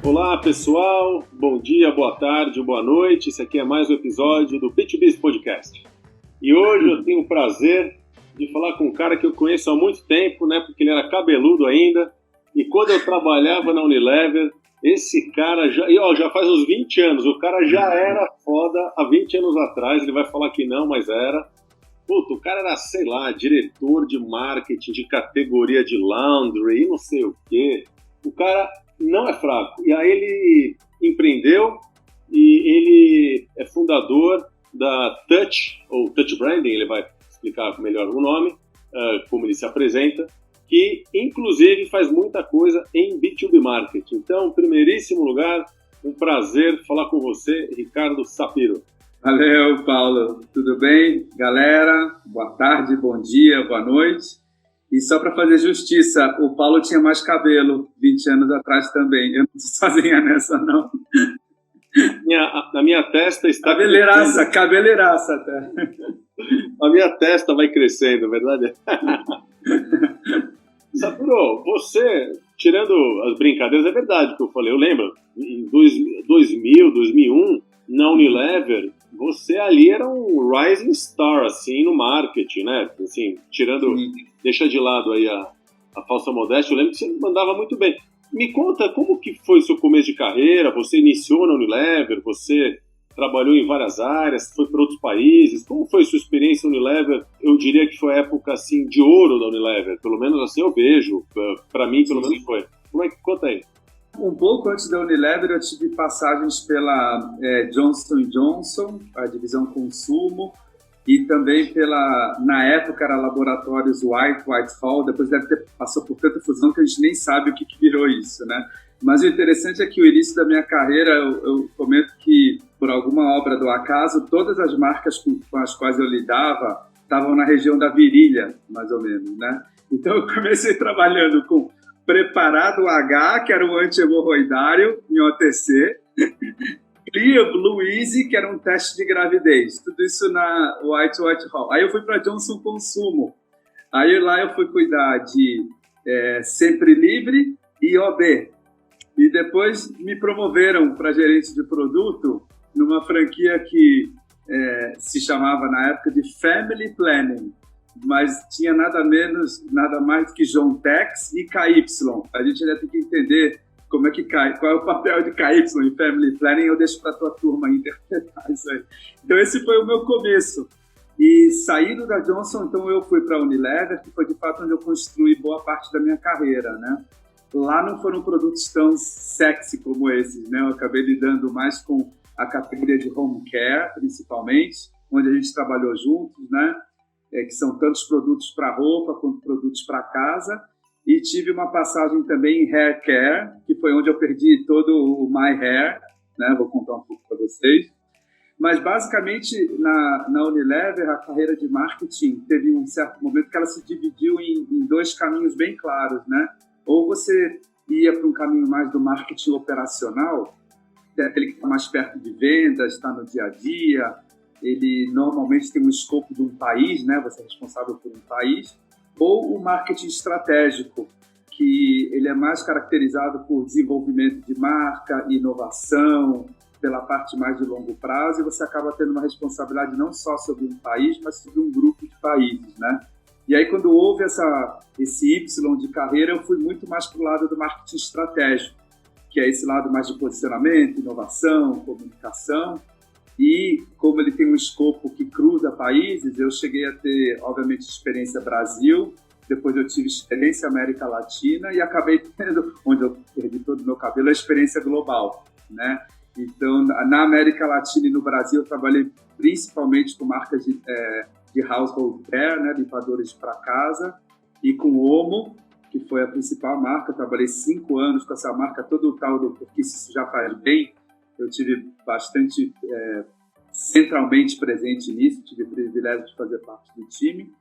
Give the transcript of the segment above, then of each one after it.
Olá pessoal, bom dia, boa tarde, boa noite. Esse aqui é mais um episódio do BitBiz Podcast. E hoje eu tenho o prazer de falar com um cara que eu conheço há muito tempo, né? Porque ele era cabeludo ainda. E quando eu trabalhava na Unilever, esse cara já faz uns 20 anos. O cara já era foda há 20 anos atrás. Ele vai falar que não, mas era. Puta, o cara era, sei lá, diretor de marketing, de categoria de laundry e não sei o quê. O cara não é fraco. E aí ele empreendeu e ele é fundador da Touch, ou Touch Branding, ele vai explicar melhor o nome, como ele se apresenta, que inclusive faz muita coisa em B2B Marketing. Então, em primeiríssimo lugar, um prazer falar com você, Ricardo Sapiro. Valeu, Paulo. Tudo bem? Galera, boa tarde, bom dia, boa noite. E só para fazer justiça, o Paulo tinha mais cabelo 20 anos atrás também. Eu não estou sozinha nessa, não. Na minha testa está... Cabeleiraça até. A minha testa vai crescendo, verdade? Sapiro, você, tirando as brincadeiras, é verdade o que eu falei. Eu lembro, em 2000, 2001, na Unilever, você ali era um rising star, assim, no marketing, né? Assim, tirando... Sim. Deixa de lado aí a falsa modéstia, eu lembro que você mandava muito bem. Me conta como que foi o seu começo de carreira, você iniciou na Unilever, você trabalhou em várias áreas, foi para outros países, como foi a sua experiência na Unilever? Eu diria que foi a época, assim, de ouro da Unilever, pelo menos assim eu vejo, para mim pelo menos foi. Como é que conta aí? Um pouco antes da Unilever eu tive passagens pela Johnson & Johnson, a divisão consumo, e também na época era Laboratórios Whitehall, depois passou por tanta fusão que a gente nem sabe o que virou isso, né? Mas o interessante é que o início da minha carreira, eu comento que por alguma obra do acaso, todas as marcas com as quais eu lidava estavam na região da virilha, mais ou menos, né? Então eu comecei trabalhando com Preparado H, que era um anti-hemorroidário em OTC, Clear Blue Easy, que era um teste de gravidez. Tudo isso na Whitehall. Aí eu fui para Johnson Consumo. Aí lá eu fui cuidar de Sempre Livre e OB. E depois me promoveram para gerente de produto numa franquia que se chamava na época de Family Planning, mas tinha nada mais que John Tex e KY. A gente ainda tem que entender como é que cai, qual é o papel de KY em Family Planning, eu deixo para a tua turma interpretar isso aí. Então esse foi o meu começo. E saindo da Johnson, então eu fui para a Unilever, que foi de fato onde eu construí boa parte da minha carreira, né? Lá não foram produtos tão sexy como esses, né? Eu acabei lidando mais com a categoria de home care, principalmente, onde a gente trabalhou juntos, né? Que são tantos produtos para roupa quanto produtos para casa. E tive uma passagem também em hair care, que foi onde eu perdi todo o my hair, né? Vou contar um pouco para vocês. Mas, basicamente, na Unilever, a carreira de marketing teve um certo momento que ela se dividiu em dois caminhos bem claros, né? Ou você ia para um caminho mais do marketing operacional, que é aquele que está mais perto de vendas, está no dia a dia, ele normalmente tem um escopo de um país, né? Você é responsável por um país. Ou o marketing estratégico, que ele é mais caracterizado por desenvolvimento de marca, inovação, pela parte mais de longo prazo, e você acaba tendo uma responsabilidade não só sobre um país, mas sobre um grupo de países, né? E aí, quando houve esse Y de carreira, eu fui muito mais para o lado do marketing estratégico, que é esse lado mais de posicionamento, inovação, comunicação. E como ele tem um escopo que cruza países, eu cheguei a ter, obviamente, experiência Brasil, depois eu tive experiência América Latina e acabei tendo, onde eu perdi todo o meu cabelo, a experiência global, né? Então, na América Latina e no Brasil, eu trabalhei principalmente com marcas de household care, né, limpadores para casa, e com Omo, que foi a principal marca. Eu trabalhei 5 anos com essa marca, todo o tal do Porque Isso Já Faz Bem. Eu tive bastante centralmente presente nisso, tive o privilégio de fazer parte do time.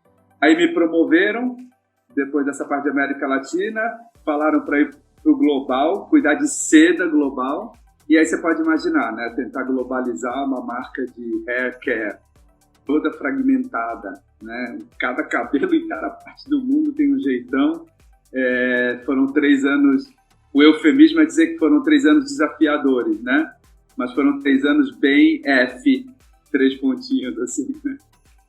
Aí me promoveram, depois dessa parte da América Latina, falaram para ir para o global, cuidar de seda global. E aí você pode imaginar, né, tentar globalizar uma marca de hair care. toda fragmentada, né? Cada cabelo em cada parte do mundo tem um jeitão. Foram 3 anos, o eufemismo é dizer que foram 3 anos desafiadores, né? Mas foram 3 anos bem 3 pontinhos, assim, né?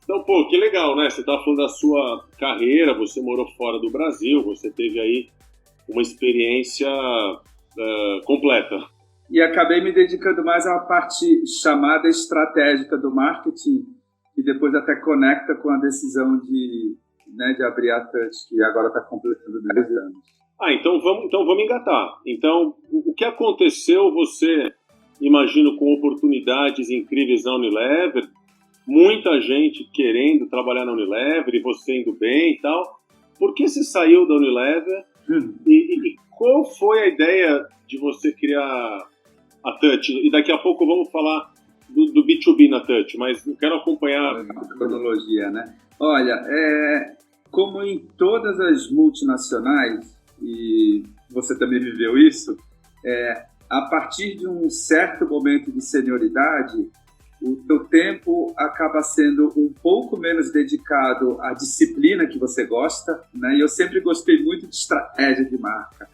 Então, pô, que legal, né? Você estava falando da sua carreira, você morou fora do Brasil, você teve aí uma experiência completa. E acabei me dedicando mais à parte chamada estratégica do marketing, que depois até conecta com a decisão de abrir a Touch, que agora está completando 10 anos. Então vamos engatar. Então, o que aconteceu, você, imagino, com oportunidades incríveis na Unilever, muita gente querendo trabalhar na Unilever e você indo bem e tal. Por que você saiu da Unilever? E qual foi a ideia de você criar a Touch? E daqui a pouco vamos falar do B2B na Touch, mas eu quero acompanhar a cronologia, né? Olha, como em todas as multinacionais, e você também viveu isso, a partir de um certo momento de senioridade, o teu tempo acaba sendo um pouco menos dedicado à disciplina que você gosta, né? E eu sempre gostei muito de estratégia de marca,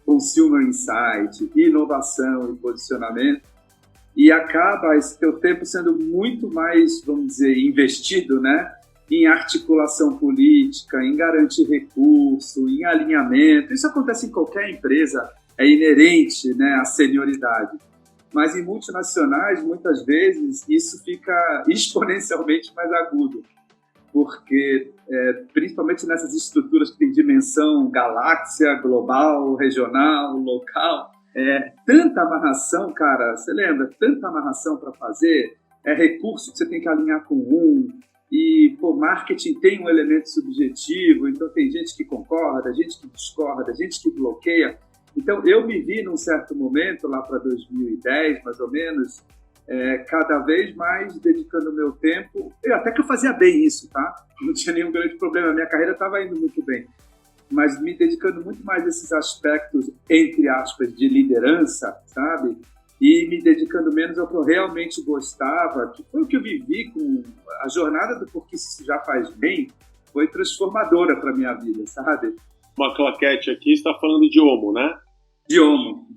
consumer insight, inovação e posicionamento, e acaba esse teu tempo sendo muito mais, vamos dizer, investido, né? Em articulação política, em garantir recurso, em alinhamento. Isso acontece em qualquer empresa, é inerente, né, à senioridade. Mas em multinacionais, muitas vezes, isso fica exponencialmente mais agudo, porque, principalmente nessas estruturas que têm dimensão galáxia, global, regional, local, tanta amarração, cara, você lembra? Tanta amarração para fazer, recurso que você tem que alinhar com e, marketing tem um elemento subjetivo, então tem gente que concorda, gente que discorda, gente que bloqueia. Então, eu me vi num certo momento, lá para 2010, mais ou menos, cada vez mais dedicando o meu tempo, até que eu fazia bem isso, tá? Não tinha nenhum grande problema, a minha carreira estava indo muito bem, mas me dedicando muito mais a esses aspectos, entre aspas, de liderança, sabe? E me dedicando menos ao que eu realmente gostava, que foi o que eu vivi com a jornada do Porque Isso Já Faz Bem, foi transformadora para a minha vida, sabe? Uma claquete aqui, está falando de Omo, né? De Omo.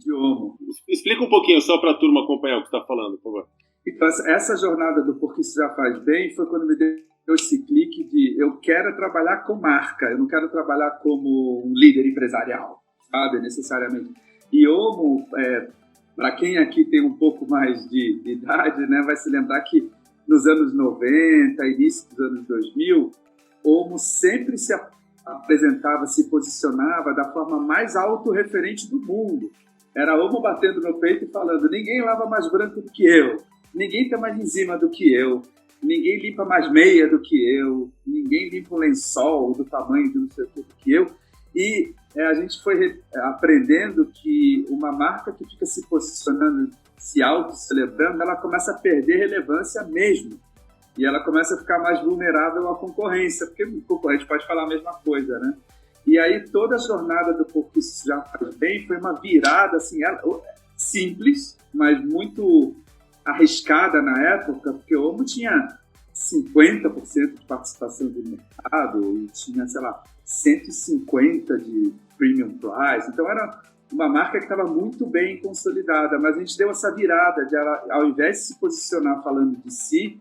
Explica um pouquinho, só para a turma acompanhar o que você está falando, por favor. Então, essa jornada do Porque Isso Já Faz Bem foi quando me deu esse clique de eu quero trabalhar com marca, eu não quero trabalhar como um líder empresarial, sabe, necessariamente. E Omo, para quem aqui tem um pouco mais de idade, né, vai se lembrar que nos anos 90, início dos anos 2000, Omo sempre se apresentava, se posicionava da forma mais autorreferente do mundo. Era Omo batendo no peito e falando: ninguém lava mais branco do que eu, ninguém tem mais enzima do que eu, ninguém limpa mais meia do que eu, ninguém limpa um lençol do tamanho de não sei o que eu. E a gente foi aprendendo que uma marca que fica se posicionando, se auto-celebrando, ela começa a perder relevância mesmo. E ela começa a ficar mais vulnerável à concorrência, porque o concorrente pode falar a mesma coisa, né? E aí toda a jornada do Porque Isso Já Faz Bem foi uma virada, assim, simples, mas muito arriscada na época, porque o Omo tinha 50% de participação de mercado e tinha, sei lá, 150 de premium price. Então era uma marca que estava muito bem consolidada, mas a gente deu essa virada de ela, ao invés de se posicionar falando de si,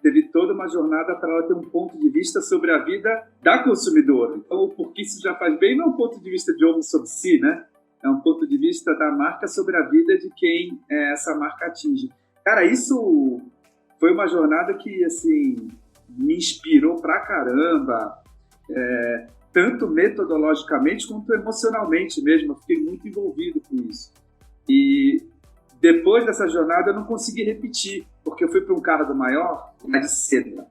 teve toda uma jornada para ela ter um ponto de vista sobre a vida da consumidora. Então, o Porque Isso Já Faz Bem não é um ponto de vista de Omo sobre si, né? É um ponto de vista da marca sobre a vida de quem essa marca atinge. Cara, isso foi uma jornada que, assim, me inspirou pra caramba, tanto metodologicamente quanto emocionalmente mesmo. Eu fiquei muito envolvido com isso. E depois dessa jornada eu não consegui repetir, porque eu fui para um cargo maior, de seda,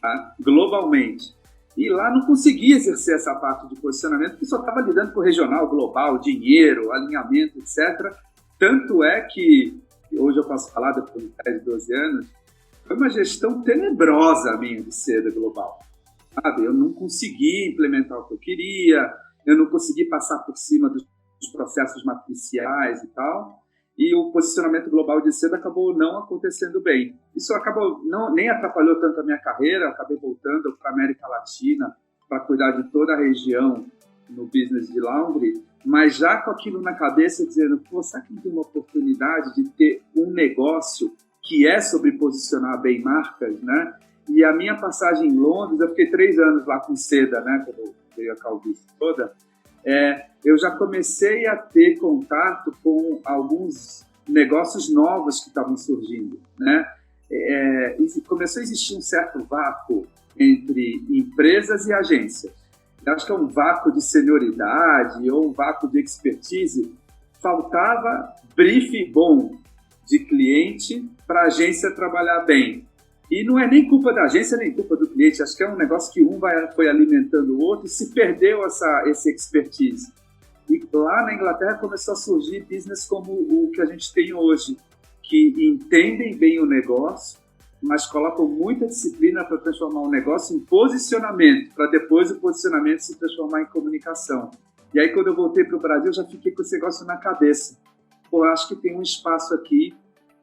tá? Globalmente. E lá não consegui exercer essa parte de posicionamento, porque só estava lidando com o regional, global, dinheiro, alinhamento, etc. Tanto é que, hoje eu posso falar, depois de 10, 12 anos, foi uma gestão tenebrosa a minha de seda global. Sabe? Eu não consegui implementar o que eu queria, eu não consegui passar por cima dos processos matriciais e tal. e o posicionamento global de seda acabou não acontecendo bem. Isso nem atrapalhou tanto a minha carreira, acabei voltando para a América Latina para cuidar de toda a região no business de laundry, mas já com aquilo na cabeça, dizendo, pô, será que não tem uma oportunidade de ter um negócio que é sobre posicionar bem marcas, né? E a minha passagem em Londres, eu fiquei 3 anos lá com seda, né? Quando veio a calvície toda, eu já comecei a ter contato com alguns negócios novos que estavam surgindo, né? E começou a existir um certo vácuo entre empresas e agências. Eu acho que é um vácuo de senioridade ou um vácuo de expertise. Faltava brief bom de cliente para a agência trabalhar bem. E não é nem culpa da agência, nem culpa do cliente. Acho que é um negócio que foi alimentando o outro e se perdeu esse expertise. E lá na Inglaterra começou a surgir business como o que a gente tem hoje, que entendem bem o negócio, mas colocam muita disciplina para transformar o negócio em posicionamento, para depois o posicionamento se transformar em comunicação. E aí, quando eu voltei para o Brasil, eu já fiquei com esse negócio na cabeça. Pô, eu acho que tem um espaço aqui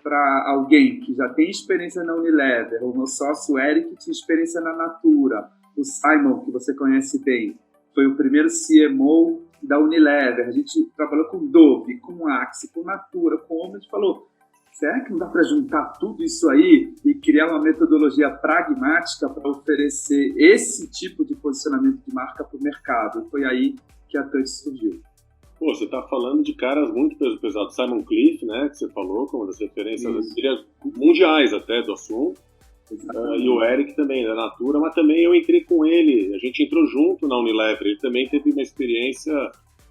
para alguém que já tem experiência na Unilever. O meu sócio Eric tinha experiência na Natura. O Simon, que você conhece bem, foi o primeiro CMO da Unilever. A gente trabalhou com Dove, com Axe, com Natura, com Omo. A gente falou, será que não dá para juntar tudo isso aí e criar uma metodologia pragmática para oferecer esse tipo de posicionamento de marca para o mercado? E foi aí que a Touch surgiu. Pô, você está falando de caras muito pesados. Simon Cliff, né, que você falou, como das referências mundiais até do assunto. E o Eric também, da Natura, mas também eu entrei com ele, a gente entrou junto na Unilever, ele também teve uma experiência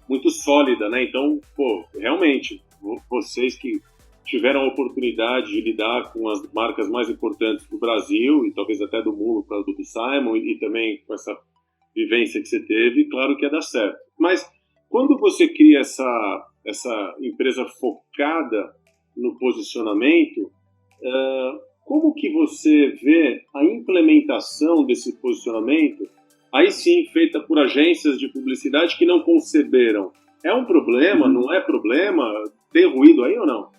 muito sólida, né? Então, pô, realmente, vocês que tiveram a oportunidade de lidar com as marcas mais importantes do Brasil e talvez até do mundo, por causa do Simon, e também com essa vivência que você teve, claro que ia dar certo. Mas quando você cria essa empresa focada no posicionamento, como que você vê a implementação desse posicionamento, aí sim, feita por agências de publicidade que não conceberam? É um problema? Não é problema? Tem ruído aí ou não?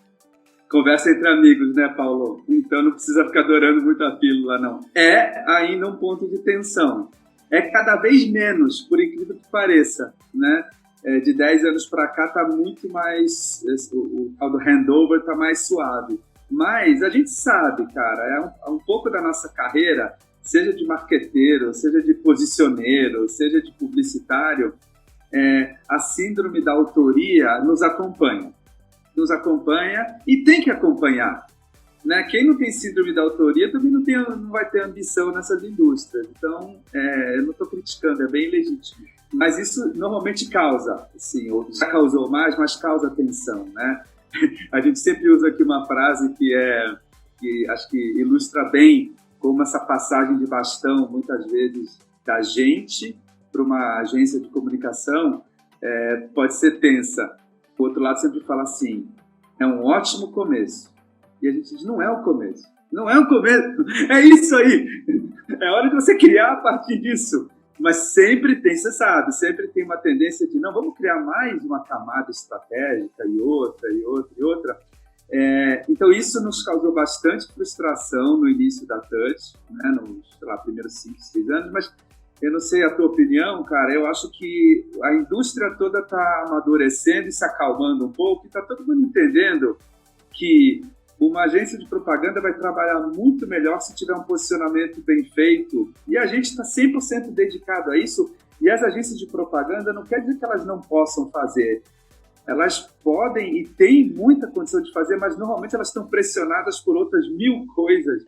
Conversa entre amigos, né, Paulo? Então não precisa ficar adorando muito a pílula, não. É ainda um ponto de tensão. É cada vez menos, por incrível que pareça, né? De 10 anos para cá está muito mais, o tal do handover está mais suave. Mas a gente sabe, cara, é um pouco da nossa carreira, seja de marqueteiro, seja de posicioneiro, seja de publicitário, a síndrome da autoria nos acompanha e tem que acompanhar. Né? Quem não tem síndrome da autoria também não vai ter ambição nessas indústrias. Então, eu não estou criticando, é bem legítimo. Mas isso normalmente causa, assim, ou já causou mais, mas causa tensão, né? A gente sempre usa aqui uma frase que acho que ilustra bem como essa passagem de bastão, muitas vezes, da gente para uma agência de comunicação pode ser tensa. O outro lado sempre fala assim, é um ótimo começo. E a gente diz, não é o começo. Não é o começo, é isso aí. É hora de você criar a partir disso. Mas sempre tem, você sabe, sempre tem uma tendência de, não, vamos criar mais uma camada estratégica e outra, e outra, e outra. Então, isso nos causou bastante frustração no início da Touch, né, nos, primeiros 5, 6 anos, mas eu não sei a tua opinião, cara, eu acho que a indústria toda está amadurecendo e se acalmando um pouco, e está todo mundo entendendo que uma agência de propaganda vai trabalhar muito melhor se tiver um posicionamento bem feito. E a gente está 100% dedicado a isso. E as agências de propaganda não quer dizer que elas não possam fazer. Elas podem e têm muita condição de fazer, mas normalmente elas estão pressionadas por outras 1000 coisas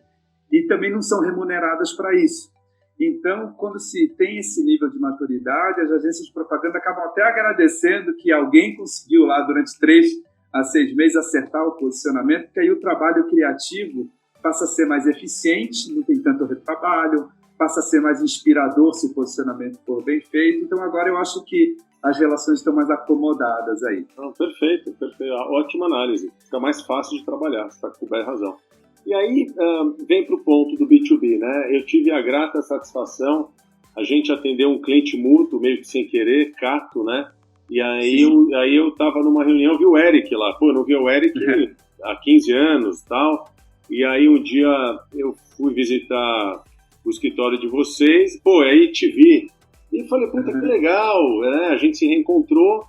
e também não são remuneradas para isso. Então, quando se tem esse nível de maturidade, as agências de propaganda acabam até agradecendo que alguém conseguiu lá durante 3 a 6 meses acertar o posicionamento, porque aí o trabalho criativo passa a ser mais eficiente, não tem tanto retrabalho, passa a ser mais inspirador se o posicionamento for bem feito. Então agora eu acho que as relações estão mais acomodadas aí. Perfeito. Ótima análise. Fica mais fácil de trabalhar, você está com bem razão. E aí vem para o ponto do B2B, né? Eu tive a grata satisfação, a gente atendeu um cliente mútuo, meio que sem querer, Cato, né? E aí eu tava numa reunião, vi o Eric lá. Pô, não vi o Eric há 15 anos e tal. E aí um dia eu fui visitar o escritório de vocês. Pô, aí te vi. E falei, puta, que legal, né? A gente se reencontrou.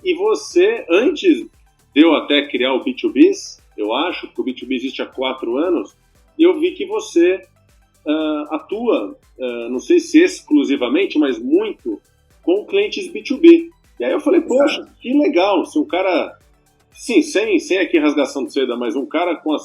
E você, antes de eu até criar o B2Biz, eu acho, porque o B2B existe há 4 anos, eu vi que você atua, não sei se exclusivamente, mas muito, com clientes B2B. E aí eu falei, poxa, que legal, se um cara, sim, sem aqui rasgação de seda, mas um cara com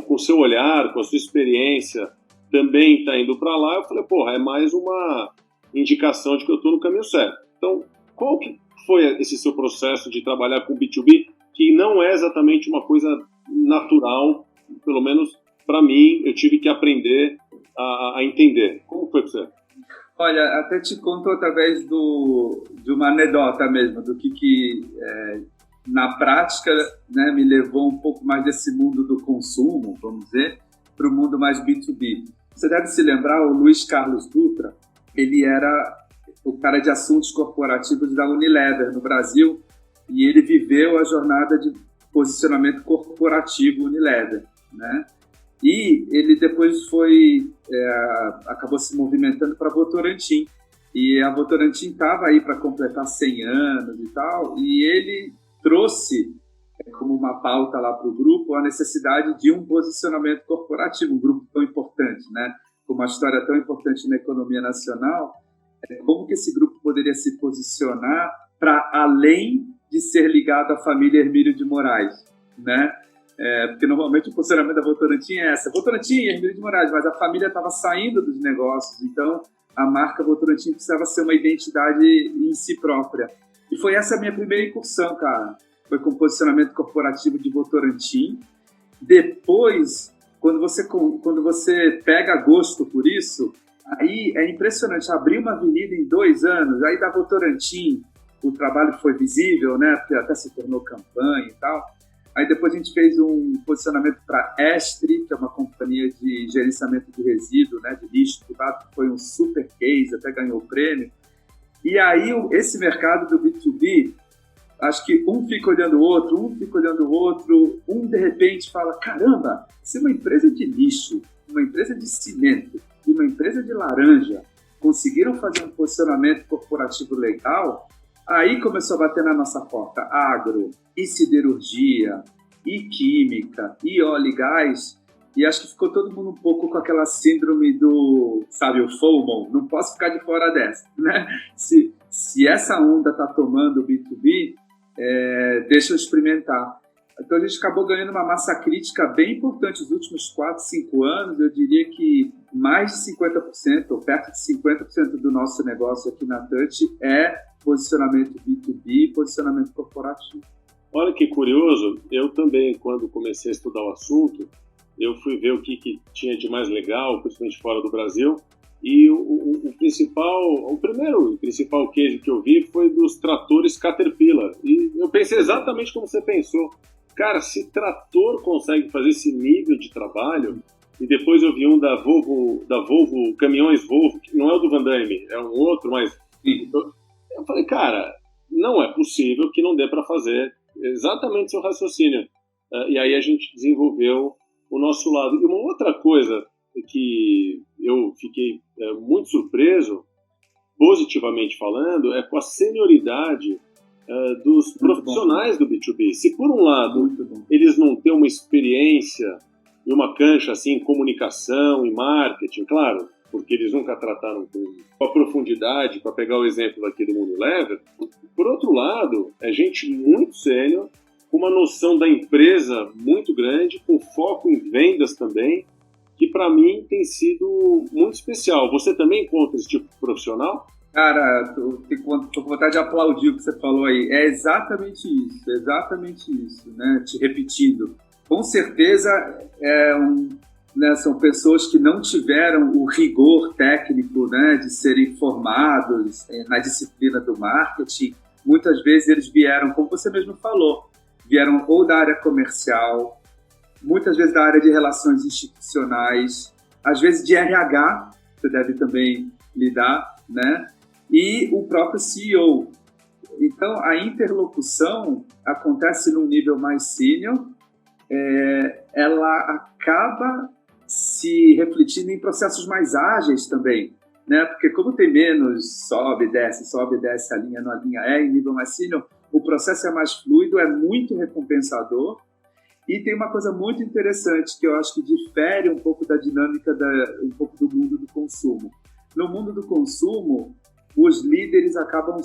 com o seu olhar, com a sua experiência, também está indo para lá, eu falei, porra, é mais uma indicação de que eu estou no caminho certo. Então, qual que foi esse seu processo de trabalhar com B2B, que não é exatamente uma coisa natural, pelo menos para mim, eu tive que aprender a entender. Como foi para você? Olha, até te conto através de uma anedota mesmo, do que na prática, né, me levou um pouco mais desse mundo do consumo, vamos dizer, para o mundo mais B2B. Você deve se lembrar, o Luiz Carlos Dutra, ele era o cara de assuntos corporativos da Unilever no Brasil, e ele viveu a jornada de posicionamento corporativo Unilever, né? E ele depois acabou se movimentando para a Votorantim. E a Votorantim estava aí para completar 100 anos e tal, e ele trouxe como uma pauta lá para o grupo a necessidade de um posicionamento corporativo, um grupo tão importante, né? Com uma história tão importante na economia nacional, como que esse grupo poderia se posicionar para além de ser ligado à família Hermílio de Moraes, né? Porque normalmente o posicionamento da Votorantim é essa, Votorantim e Hermílio de Moraes, mas a família estava saindo dos negócios, então a marca Votorantim precisava ser uma identidade em si própria. E foi essa a minha primeira incursão, cara. Foi com o posicionamento corporativo de Votorantim. Depois, quando você pega gosto por isso, aí é impressionante, abrir uma avenida em 2 anos, aí da Votorantim o trabalho foi visível, né? Porque até se tornou campanha e tal. Aí depois a gente fez um posicionamento para Estre, que é uma companhia de gerenciamento de resíduo, né, de lixo privado, que foi um super case, até ganhou o prêmio. E aí esse mercado do B2B, acho que um fica olhando o outro, um de repente fala, caramba, se uma empresa de lixo, uma empresa de cimento e uma empresa de laranja conseguiram fazer um posicionamento corporativo legal, aí começou a bater na nossa porta agro, e siderurgia, e química, e óleo e gás, e acho que ficou todo mundo um pouco com aquela síndrome do, sabe, o FOMO, não posso ficar de fora dessa, né? Se essa onda está tomando o B2B, deixa eu experimentar. Então a gente acabou ganhando uma massa crítica bem importante nos últimos 4, 5 anos, eu diria que mais de 50%, ou perto de 50% do nosso negócio aqui na Touch é posicionamento B2B, posicionamento corporativo. Olha que curioso, eu também, quando comecei a estudar o assunto, eu fui ver o que tinha de mais legal, principalmente fora do Brasil, e o primeiro principal case que eu vi foi dos tratores Caterpillar, e eu pensei exatamente como você pensou. Cara, se trator consegue fazer esse nível de trabalho, e depois eu vi um da Volvo, caminhões Volvo, que não é o do Van Damme, é um outro, mas eu falei, cara, não é possível que não dê para fazer exatamente seu raciocínio. E aí a gente desenvolveu o nosso lado. E uma outra coisa que eu fiquei muito surpreso, positivamente falando, é com a senioridade dos profissionais do B2B. Se por um lado eles não têm uma experiência e uma cancha assim, em comunicação e marketing, claro, porque eles nunca trataram com a profundidade, para pegar o exemplo aqui do Unilever, por outro lado, é gente muito sênior, com uma noção da empresa muito grande, com foco em vendas também, que para mim tem sido muito especial. Você também encontra esse tipo de profissional? Cara, tô com vontade de aplaudir o que você falou aí. É exatamente isso, né? Te repetindo. Com certeza são pessoas que não tiveram o rigor técnico, né, de serem formados na disciplina do marketing. Muitas vezes eles vieram, como você mesmo falou, vieram ou da área comercial, muitas vezes da área de relações institucionais, às vezes de RH, você deve também lidar, né? E o próprio CEO. Então, a interlocução acontece num nível mais sênior, ela acaba se refletindo em processos mais ágeis também, né? Porque como tem menos sobe, desce a linha na linha E, em nível mais sênior, o processo é mais fluido, é muito recompensador. E tem uma coisa muito interessante que eu acho que difere um pouco da dinâmica, um pouco do mundo do consumo. No mundo do consumo, os líderes acabam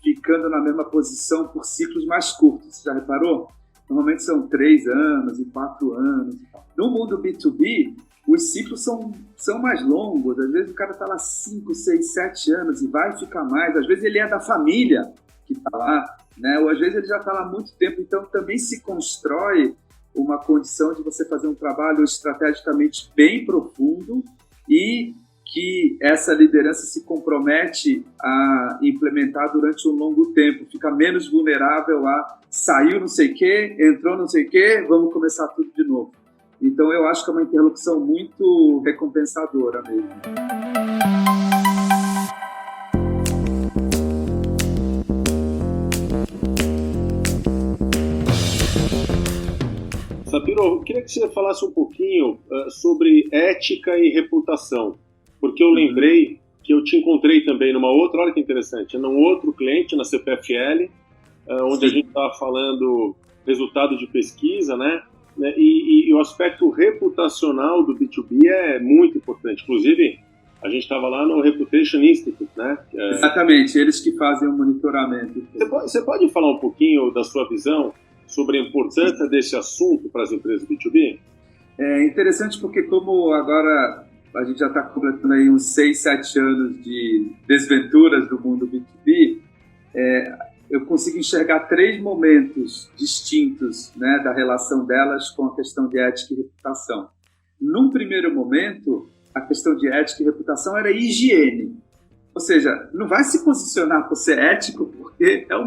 ficando na mesma posição por ciclos mais curtos. Você já reparou? Normalmente são 3 anos e 4 anos. No mundo B2B, os ciclos são mais longos. Às vezes o cara está lá 5, 6, 7 anos e vai ficar mais. Às vezes ele é da família que está lá, né? Ou às vezes ele já está lá há muito tempo. Então também se constrói uma condição de você fazer um trabalho estrategicamente bem profundo e que essa liderança se compromete a implementar durante um longo tempo, fica menos vulnerável a saiu não sei o quê, entrou não sei o quê, vamos começar tudo de novo. Então eu acho que é uma interlocução muito recompensadora mesmo. Sapiro, eu queria que você falasse um pouquinho sobre ética e reputação, porque eu lembrei que eu te encontrei também numa outra, olha que interessante, num outro cliente, na CPFL, onde a gente estava falando resultado de pesquisa, né? E o aspecto reputacional do B2B é muito importante. Inclusive, a gente estava lá no Reputation Institute, né? Exatamente, eles que fazem o monitoramento. Você pode falar um pouquinho da sua visão sobre a importância desse assunto para as empresas B2B? É interessante porque como agora a gente já está completando aí uns 6, 7 anos de desventuras do mundo B2B, eu consigo enxergar 3 momentos distintos, né, da relação delas com a questão de ética e reputação. Num primeiro momento, a questão de ética e reputação era higiene. Ou seja, não vai se posicionar por ser ético, porque é o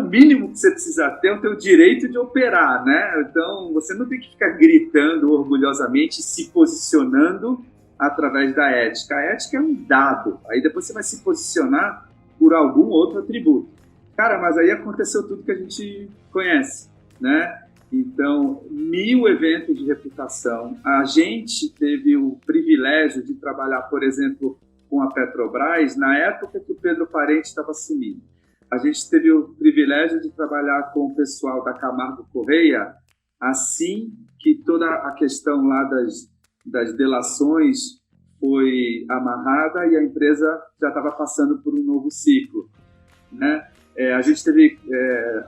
mínimo que você precisa ter, é o teu direito de operar, né? Então, você não tem que ficar gritando orgulhosamente, se posicionando através da ética. A ética é um dado, aí depois você vai se posicionar por algum outro atributo. Cara, mas aí aconteceu tudo que a gente conhece, né? Então, 1000 eventos de reputação. A gente teve o privilégio de trabalhar, por exemplo, com a Petrobras, na época que o Pedro Parente estava assumindo. A gente teve o privilégio de trabalhar com o pessoal da Camargo Correia, assim que toda a questão lá das delações foi amarrada e a empresa já estava passando por um novo ciclo, né? A gente teve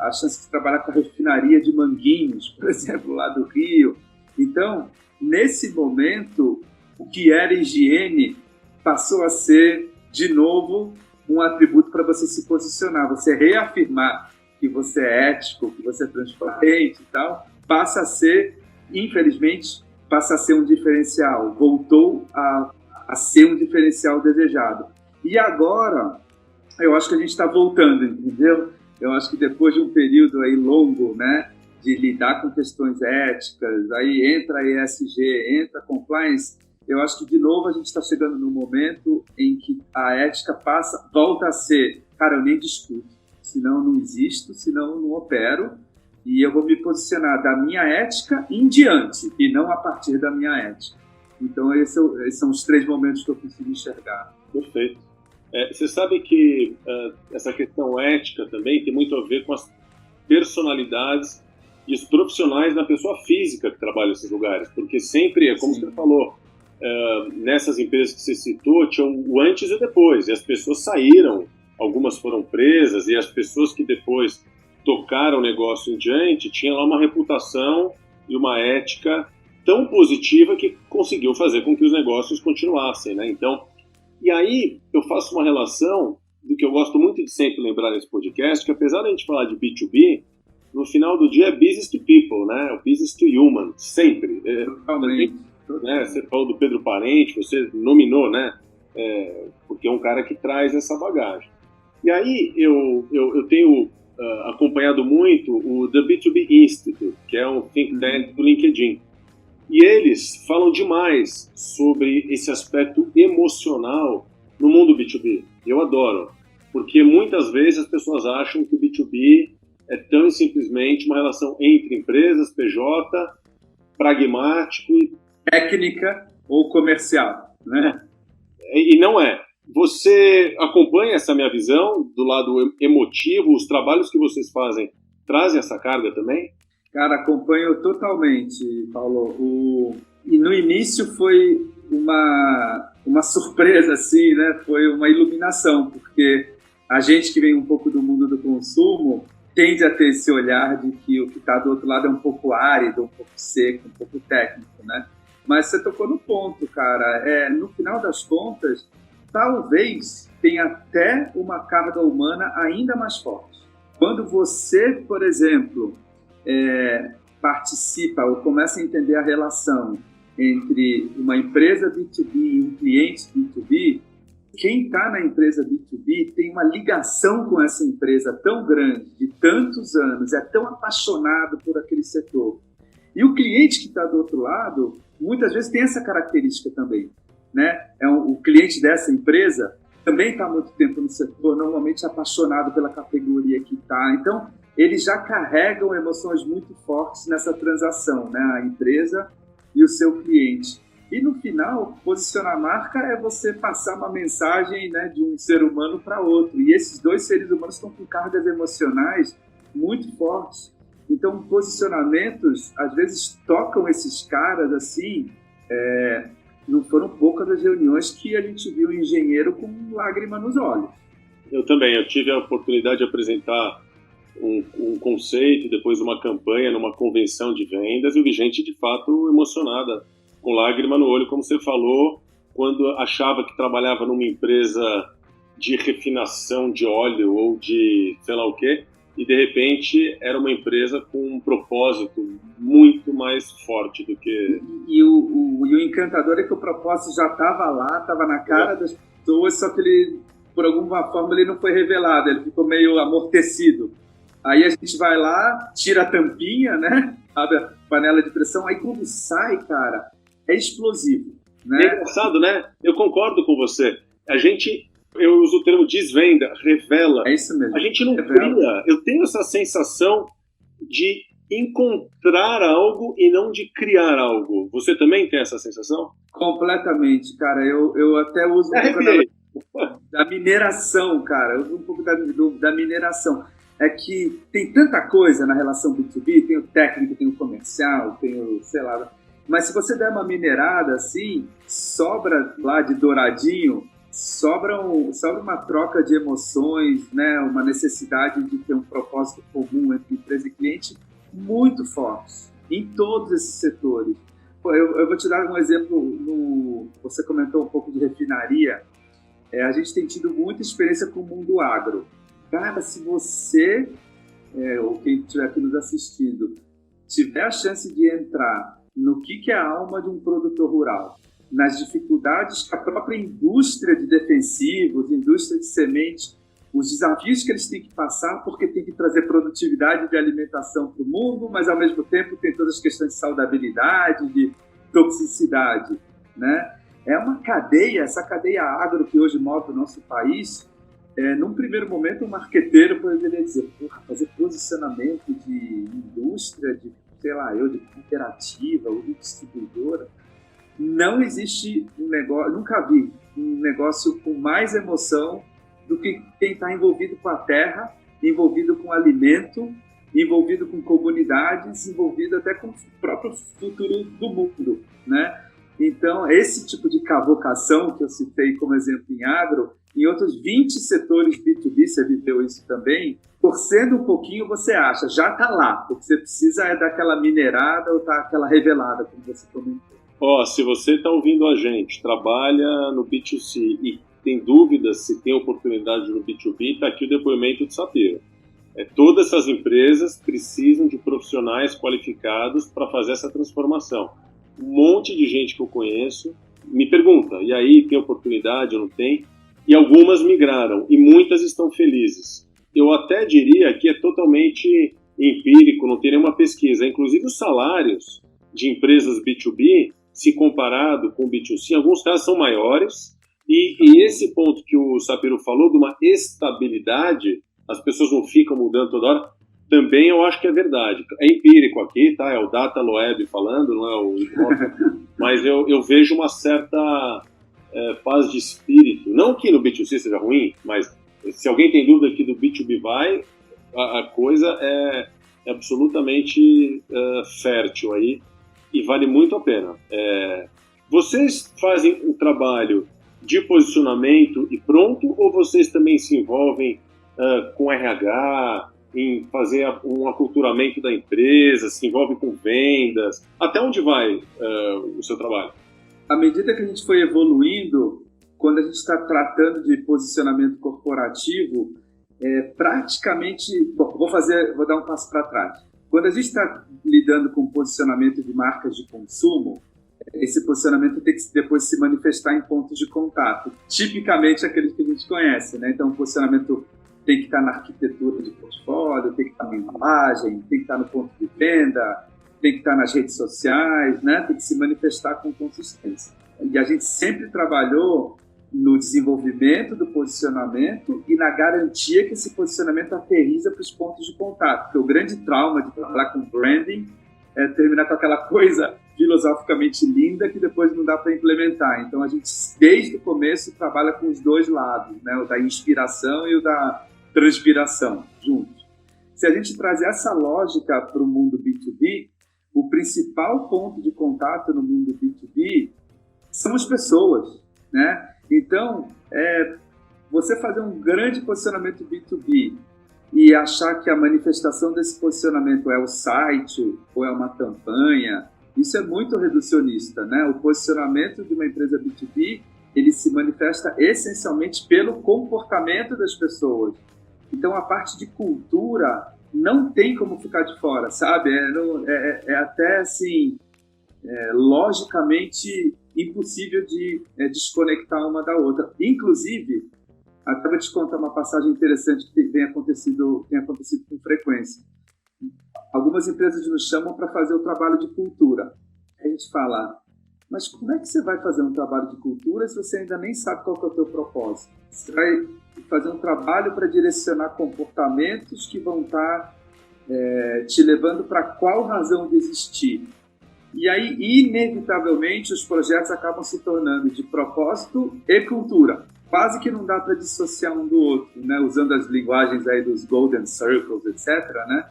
a chance de trabalhar com a refinaria de Manguinhos, por exemplo, lá do Rio. Então, nesse momento, o que era higiene passou a ser, de novo, um atributo para você se posicionar, você reafirmar que você é ético, que você é transparente e tal, passa a ser, infelizmente, passa a ser um diferencial, voltou a ser um diferencial desejado. E agora, eu acho que a gente está voltando, entendeu? Eu acho que depois de um período aí longo, né, de lidar com questões éticas, aí entra a ESG, entra a compliance, eu acho que, de novo, a gente está chegando num momento em que a ética volta a ser, cara, eu nem discuto, senão eu não existo, senão eu não opero, e eu vou me posicionar da minha ética em diante, e não a partir da minha ética. Então, esses são os 3 momentos que eu consigo enxergar. Perfeito. Você sabe que essa questão ética também tem muito a ver com as personalidades e os profissionais da pessoa física que trabalha nesses lugares, porque sempre, como você falou, nessas empresas que você citou, tinha o antes e depois, e as pessoas saíram, algumas foram presas, e as pessoas que depois tocaram o negócio em diante tinham lá uma reputação e uma ética tão positiva que conseguiu fazer com que os negócios continuassem, né? Então, e aí eu faço uma relação do que eu gosto muito de sempre lembrar nesse podcast, que apesar de a gente falar de B2B, no final do dia é business to people, né? O business to human, sempre. Né? Você falou do Pedro Parente, você nominou, né? Porque é um cara que traz essa bagagem. E aí eu tenho acompanhado muito o The B2B Institute, que é um think tank do LinkedIn. E eles falam demais sobre esse aspecto emocional no mundo B2B. Eu adoro. Porque muitas vezes as pessoas acham que o B2B é tão simplesmente uma relação entre empresas, PJ, pragmático e técnica ou comercial, né? E não é. Você acompanha essa minha visão do lado emotivo? Os trabalhos que vocês fazem trazem essa carga também? Cara, acompanho totalmente, Paulo. E no início foi uma surpresa, assim, né? Foi uma iluminação, porque a gente que vem um pouco do mundo do consumo tende a ter esse olhar de que o que está do outro lado é um pouco árido, um pouco seco, um pouco técnico, né? Mas você tocou no ponto, cara. No final das contas, talvez tenha até uma carga humana ainda mais forte. Quando você, por exemplo, participa ou começa a entender a relação entre uma empresa B2B e um cliente B2B, quem está na empresa B2B tem uma ligação com essa empresa tão grande, de tantos anos, é tão apaixonado por aquele setor. E o cliente que está do outro lado, muitas vezes tem essa característica também, né? O cliente dessa empresa também está há muito tempo no setor, normalmente é apaixonado pela categoria que está. Então, eles já carregam emoções muito fortes nessa transação, né? A empresa e o seu cliente. E no final, posicionar a marca é você passar uma mensagem, né, de um ser humano para outro. E esses dois seres humanos estão com cargas emocionais muito fortes. Então, posicionamentos, às vezes, tocam esses caras assim. Não foram poucas as reuniões que a gente viu um engenheiro com lágrima nos olhos. Eu também. Eu tive a oportunidade de apresentar um conceito, depois uma campanha numa convenção de vendas, e eu vi gente, de fato, emocionada, com lágrima no olho, como você falou, quando achava que trabalhava numa empresa de refinação de óleo ou de sei lá o quê, e de repente era uma empresa com um propósito muito mais forte do que... E o encantador é que o propósito já estava lá, estava na cara das pessoas, só que ele, por alguma forma, ele não foi revelado, ele ficou meio amortecido. Aí a gente vai lá, tira a tampinha, né? Abre a panela de pressão, aí quando sai, cara, é explosivo, né? É engraçado, né? Eu concordo com você. Eu uso o termo desvenda, revela. É isso mesmo. A gente não revela. cria. Eu tenho essa sensação de encontrar algo e não de criar algo. Você também tem essa sensação? Completamente, cara. Eu até uso um pouco da mineração, cara. Eu uso um pouco da mineração. É que tem tanta coisa na relação B2B, tem o técnico, tem o comercial, tem o, sei lá... Mas se você der uma minerada assim, sobra lá de douradinho, sobra uma troca de emoções, né? Uma necessidade de ter um propósito comum entre empresa e cliente muito forte, em todos esses setores. Eu vou te dar um exemplo, você comentou um pouco de refinaria, a gente tem tido muita experiência com o mundo agro. Cara, se você, ou quem estiver aqui nos assistindo, tiver a chance de entrar no que é a alma de um produtor rural, nas dificuldades que a própria indústria de defensivos, indústria de semente, os desafios que eles têm que passar, porque tem que trazer produtividade de alimentação para o mundo, mas ao mesmo tempo tem todas as questões de saudabilidade, de toxicidade, né? É uma cadeia, essa cadeia agro que hoje move o nosso país. Num primeiro momento, um marqueteiro poderia dizer, fazer posicionamento de indústria, de, sei lá, de cooperativa ou de distribuidora. Não existe um negócio, nunca vi um negócio com mais emoção do que quem está envolvido com a terra, envolvido com alimento, envolvido com comunidades, envolvido até com o próprio futuro do mundo, né? Então, esse tipo de cavocação que eu citei como exemplo em agro, em outros 20 setores B2B, você viveu isso também, torcendo um pouquinho você acha, já está lá, o que você precisa é dar aquela minerada ou dar aquela revelada, como você comentou. Se você está ouvindo a gente, trabalha no B2C e tem dúvidas se tem oportunidade no B2B, está aqui o depoimento de Sapiro. Todas essas empresas precisam de profissionais qualificados para fazer essa transformação. Um monte de gente que eu conheço me pergunta, e aí, tem oportunidade ou não tem? E algumas migraram, e muitas estão felizes. Eu até diria que é totalmente empírico, não tem nenhuma pesquisa. Inclusive os salários de empresas B2B, se comparado com B2C, em alguns casos são maiores, e esse ponto que o Sapiro falou, de uma estabilidade, as pessoas não ficam mudando toda hora, também eu acho que é verdade. É empírico aqui, tá? É o Data Loeb falando, não é o mas eu vejo uma certa paz de espírito. Não que no B2C seja ruim, mas se alguém tem dúvida que do B2B vai, a coisa é absolutamente fértil aí e vale muito a pena. Vocês fazem um trabalho de posicionamento e pronto, ou vocês também se envolvem com RH, em fazer um aculturamento da empresa, se envolve com vendas? Até onde vai o seu trabalho? À medida que a gente foi evoluindo, quando a gente está tratando de posicionamento corporativo, praticamente... Bom, vou dar um passo para trás. Quando a gente está lidando com posicionamento de marcas de consumo, esse posicionamento tem que depois se manifestar em pontos de contato, tipicamente aqueles que a gente conhece, né? Então, o posicionamento tem que estar na arquitetura de portfólio, tem que estar na embalagem, tem que estar no ponto de venda, tem que estar nas redes sociais, né? Tem que se manifestar com consistência. E a gente sempre trabalhou no desenvolvimento do posicionamento e na garantia que esse posicionamento aterriza para os pontos de contato. Porque o grande trauma de trabalhar com branding é terminar com aquela coisa filosoficamente linda que depois não dá para implementar. Então, a gente, desde o começo, trabalha com os dois lados, né? O da inspiração e o da transpiração, juntos. Se a gente trazer essa lógica para o mundo B2B, o principal ponto de contato no mundo B2B são as pessoas, né? Então, você fazer um grande posicionamento B2B e achar que a manifestação desse posicionamento é o site ou é uma campanha, isso é muito reducionista, né? O posicionamento de uma empresa B2B, ele se manifesta essencialmente pelo comportamento das pessoas. Então, a parte de cultura não tem como ficar de fora, sabe? É até, assim, logicamente impossível de desconectar uma da outra. Inclusive, até vou te contar uma passagem interessante que tem acontecido com frequência. Algumas empresas nos chamam para fazer o trabalho de cultura. A gente fala, mas como é que você vai fazer um trabalho de cultura se você ainda nem sabe qual que é o teu propósito? Você vai fazer um trabalho para direcionar comportamentos que vão estar te levando para qual razão de existir. E aí, inevitavelmente, os projetos acabam se tornando de propósito e cultura. Quase que não dá para dissociar um do outro, né? Usando as linguagens aí dos Golden Circles, etc., né?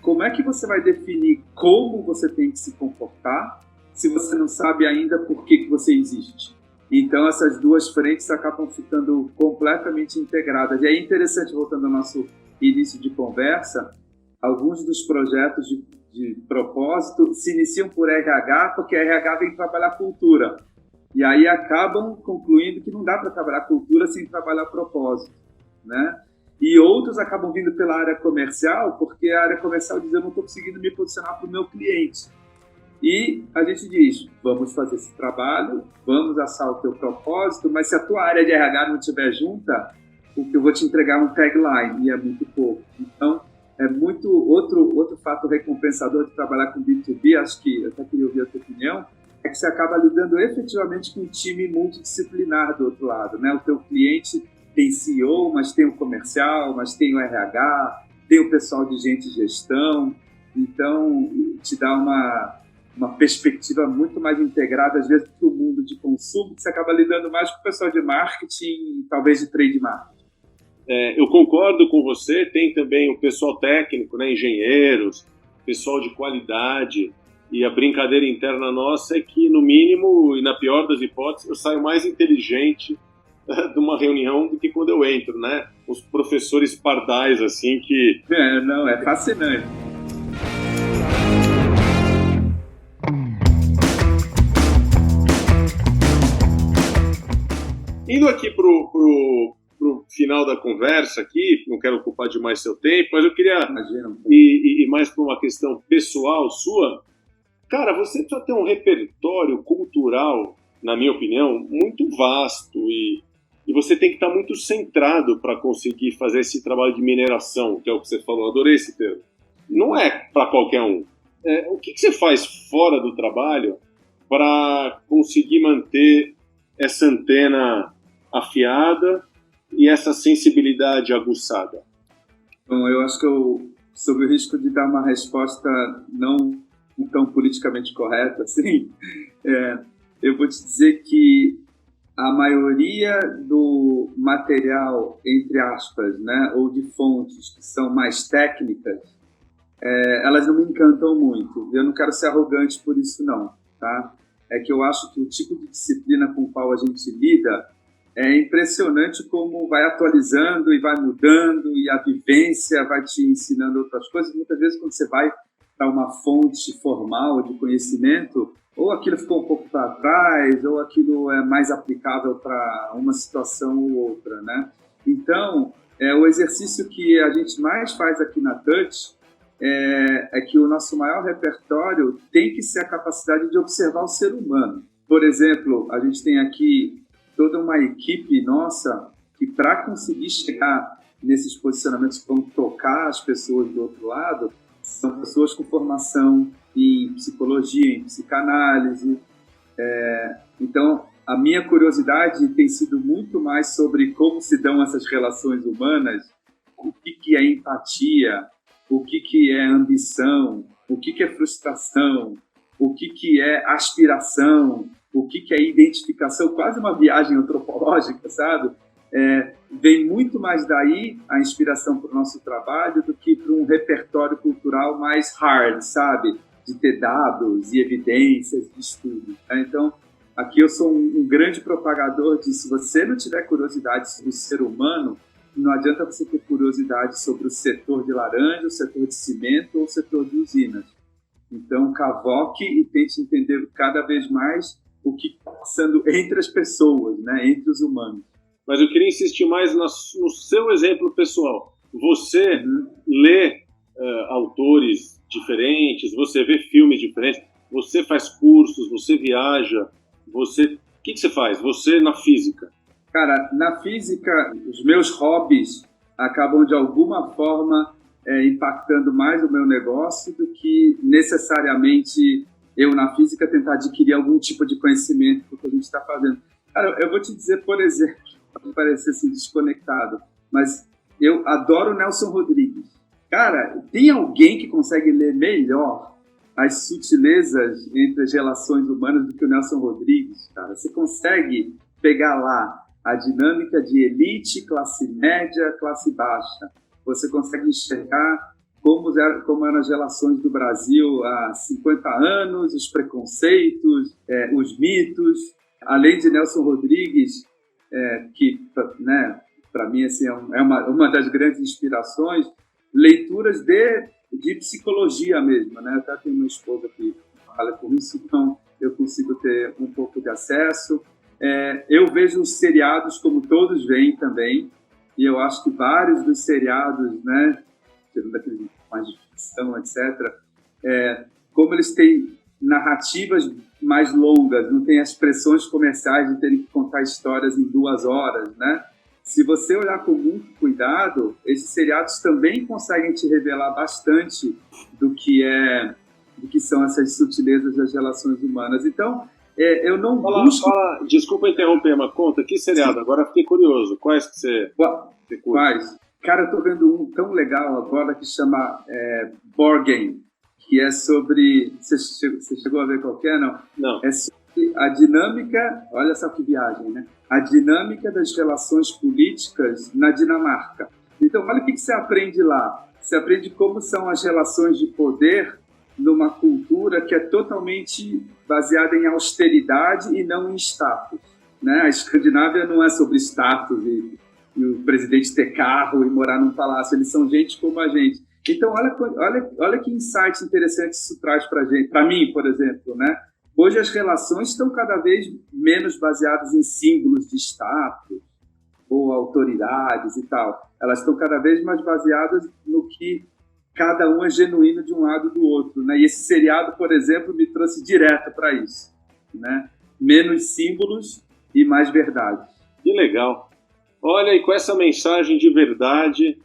Como é que você vai definir como você tem que se comportar se você não sabe ainda por que você existe? Então, essas duas frentes acabam ficando completamente integradas. E é interessante, voltando ao nosso início de conversa, alguns dos projetos de propósito se iniciam por RH, porque RH vem trabalhar cultura. E aí acabam concluindo que não dá para trabalhar cultura sem trabalhar propósito, né? E outros acabam vindo pela área comercial, porque a área comercial diz, eu não estou conseguindo me posicionar para o meu cliente. E a gente diz, vamos fazer esse trabalho, vamos assar o teu propósito, mas se a tua área de RH não estiver junta, o que eu vou te entregar é um tagline, e é muito pouco. Então, é muito outro fato recompensador de trabalhar com B2B, acho que eu até queria ouvir a tua opinião, é que você acaba lidando efetivamente com um time multidisciplinar do outro lado, né? O teu cliente tem CEO, mas tem o comercial, mas tem o RH, tem o pessoal de gente de gestão, então te dá uma perspectiva muito mais integrada, às vezes, do mundo de consumo, que você acaba lidando mais com o pessoal de marketing, talvez de trade marketing. Eu concordo com você, tem também o pessoal técnico, né, engenheiros, pessoal de qualidade, e a brincadeira interna nossa é que, no mínimo, e na pior das hipóteses, eu saio mais inteligente de uma reunião do que quando eu entro, né? Os professores pardais, assim, que... É fascinante. Indo aqui pro final da conversa aqui, não quero ocupar demais seu tempo, mas eu queria ir mais para uma questão pessoal sua. Cara, você precisa ter um repertório cultural, na minha opinião, muito vasto e você tem que estar muito centrado para conseguir fazer esse trabalho de mineração, que é o que você falou, adorei esse termo. Não é para qualquer um. O que você faz fora do trabalho para conseguir manter essa antena afiada e essa sensibilidade aguçada? Bom, eu acho que sob o risco de dar uma resposta não tão politicamente correta, assim, eu vou te dizer que a maioria do material, entre aspas, né, ou de fontes que são mais técnicas, elas não me encantam muito. Eu não quero ser arrogante por isso, não, tá? É que eu acho que o tipo de disciplina com o qual a gente lida é impressionante como vai atualizando e vai mudando e a vivência vai te ensinando outras coisas. Muitas vezes, quando você vai para uma fonte formal de conhecimento, ou aquilo ficou um pouco para trás, ou aquilo é mais aplicável para uma situação ou outra, né? Então, o exercício que a gente mais faz aqui na Touch é que o nosso maior repertório tem que ser a capacidade de observar o ser humano. Por exemplo, a gente tem aqui toda uma equipe nossa que, para conseguir chegar nesses posicionamentos que vão tocar as pessoas do outro lado, são pessoas com formação em psicologia, em psicanálise. Então, a minha curiosidade tem sido muito mais sobre como se dão essas relações humanas, o que é empatia, o que é ambição, o que é frustração, o que é aspiração, o que é identificação, quase uma viagem antropológica, sabe? Vem muito mais daí a inspiração para o nosso trabalho do que para um repertório cultural mais hard, sabe? De ter dados e evidências de estudo. Né? Então, aqui eu sou um grande propagador de se você não tiver curiosidade sobre o ser humano, não adianta você ter curiosidade sobre o setor de laranja, o setor de cimento ou o setor de usinas. Então, cavoque e tente entender cada vez mais o que está passando entre as pessoas, né? Entre os humanos. Mas eu queria insistir mais no seu exemplo pessoal. Você lê autores diferentes, você vê filmes diferentes, você faz cursos, você viaja, o que você faz? Você na física? Cara, na física, os meus hobbies acabam de alguma forma impactando mais o meu negócio do que necessariamente eu na física tentar adquirir algum tipo de conhecimento do que a gente está fazendo. Cara, eu vou te dizer, por exemplo, pode parecer assim desconectado, mas eu adoro Nelson Rodrigues. Cara, tem alguém que consegue ler melhor as sutilezas entre as relações humanas do que o Nelson Rodrigues, cara? Você consegue pegar lá a dinâmica de elite, classe média, classe baixa. Você consegue enxergar como eram as relações do Brasil há 50 anos, os preconceitos, os mitos. Além de Nelson Rodrigues, que, né, para mim assim, é uma das grandes inspirações, leituras de psicologia mesmo. Né? Eu até tenho uma esposa que fala com isso, então eu consigo ter um pouco de acesso. Eu vejo os seriados como todos veem também, e eu acho que vários dos seriados, né, tirando daqueles mais de ficção, etc., como eles têm narrativas mais longas, não tem as pressões comerciais de terem que contar histórias em 2 horas, né? Se você olhar com muito cuidado, esses seriados também conseguem te revelar bastante do que são essas sutilezas das relações humanas. Então, eu não busco... Desculpa interromper, mas conta, que seriado? Sim. Agora fiquei curioso. Quais que você curte? Quais? Cara, eu tô vendo um tão legal agora que chama Board Game, que é sobre... Você chegou a ver qual que é, não? Não. É sobre a dinâmica... Olha só que viagem, né? A dinâmica das relações políticas na Dinamarca. Então, olha o que você aprende lá. Você aprende como são as relações de poder numa cultura que é totalmente baseada em austeridade e não em status. Né? A Escandinávia não é sobre status e o presidente ter carro e morar num palácio. Eles são gente como a gente. Então, olha que insight interessante isso traz para gente. Para mim, por exemplo, né? Hoje as relações estão cada vez menos baseadas em símbolos de status ou autoridades e tal. Elas estão cada vez mais baseadas no que cada um é genuíno de um lado e do outro. Né? E esse seriado, por exemplo, me trouxe direto para isso. Né? Menos símbolos e mais verdade. Que legal. Olha, e com essa mensagem de verdade,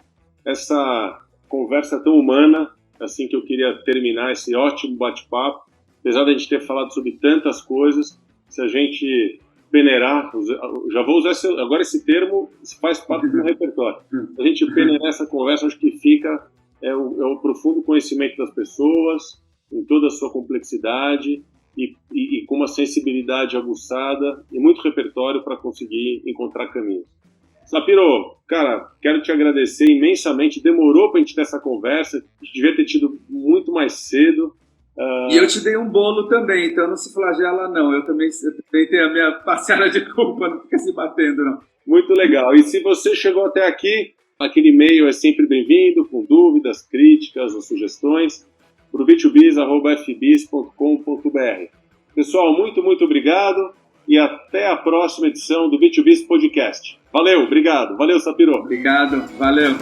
essa conversa tão humana, assim que eu queria terminar esse ótimo bate-papo, apesar de a gente ter falado sobre tantas coisas, se a gente peneirar, já vou usar agora esse termo, faz parte do meu repertório. A gente peneirar essa conversa, acho que fica o profundo conhecimento das pessoas, em toda a sua complexidade e com uma sensibilidade aguçada e muito repertório para conseguir encontrar caminhos. Sapiro, cara, quero te agradecer imensamente. Demorou para a gente ter essa conversa, a gente devia ter tido muito mais cedo. E eu te dei um bolo também, então não se flagela não. Eu também tenho a minha parcela de culpa, não fica se batendo não. Muito legal. E se você chegou até aqui, aquele e-mail é sempre bem-vindo, com dúvidas, críticas ou sugestões, para o b2biz@fbis.com.br. Pessoal, muito, muito obrigado e até a próxima edição do B2Biz Podcast. Valeu, obrigado. Valeu, Sapiro. Obrigado, valeu.